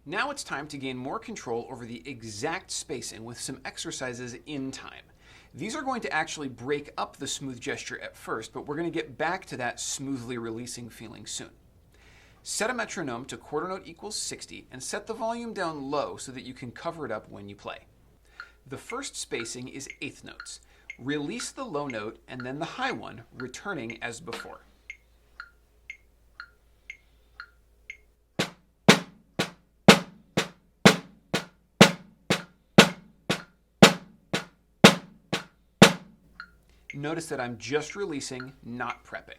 Now it's time to gain more control over the exact spacing with some exercises in time. These are going to actually break up the smooth gesture at first, but we're going to get back to that smoothly releasing feeling soon. Set a metronome to quarter note equals 60 and set the volume down low so that you can cover it up when you play. The first spacing is eighth notes. Release the low note and then the high one, returning as before. Notice that I'm just releasing, not prepping.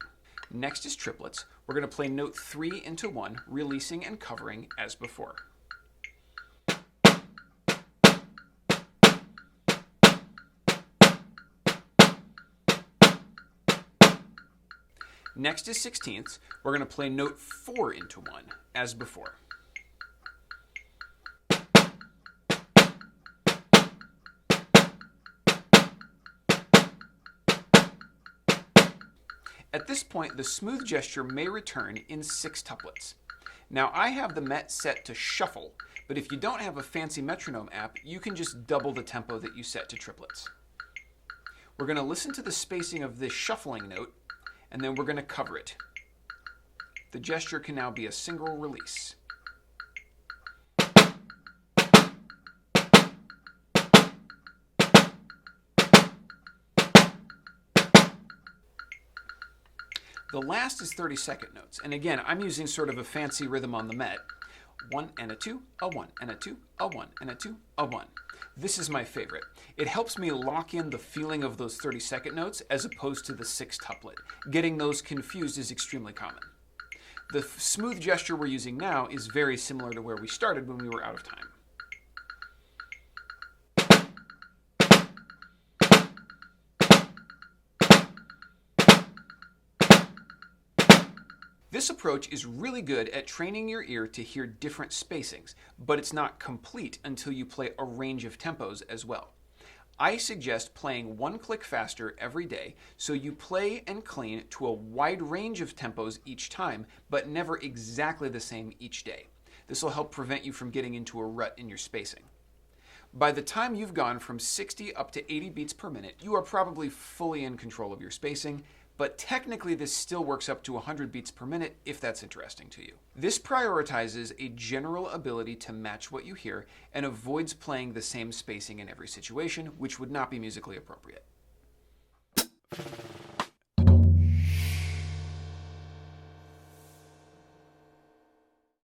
Next is triplets. We're going to play note 3 into 1, releasing and covering as before. Next is sixteenths. We're going to play note 4 into 1 as before. At this point, the smooth gesture may return in 6 tuplets. Now, I have the Met set to shuffle, but if you don't have a fancy metronome app, you can just double the tempo that you set to triplets. We're going to listen to the spacing of this shuffling note, and then we're going to cover it. The gesture can now be a single release. The last is 30-second notes, and again, I'm using sort of a fancy rhythm on the Met. 1 and a 2, a 1 and a 2, a 1 and a 2, a 1. This is my favorite. It helps me lock in the feeling of those 30-second notes as opposed to the 6 tuplet. Getting those confused is extremely common. The smooth gesture we're using now is very similar to where we started when we were out of time. This approach is really good at training your ear to hear different spacings, but it's not complete until you play a range of tempos as well. I suggest playing 1 click faster every day so you play and clean to a wide range of tempos each time, but never exactly the same each day. This will help prevent you from getting into a rut in your spacing. By the time you've gone from 60 up to 80 beats per minute, you are probably fully in control of your spacing, but technically this still works up to 100 beats per minute if that's interesting to you. This prioritizes a general ability to match what you hear and avoids playing the same spacing in every situation, which would not be musically appropriate.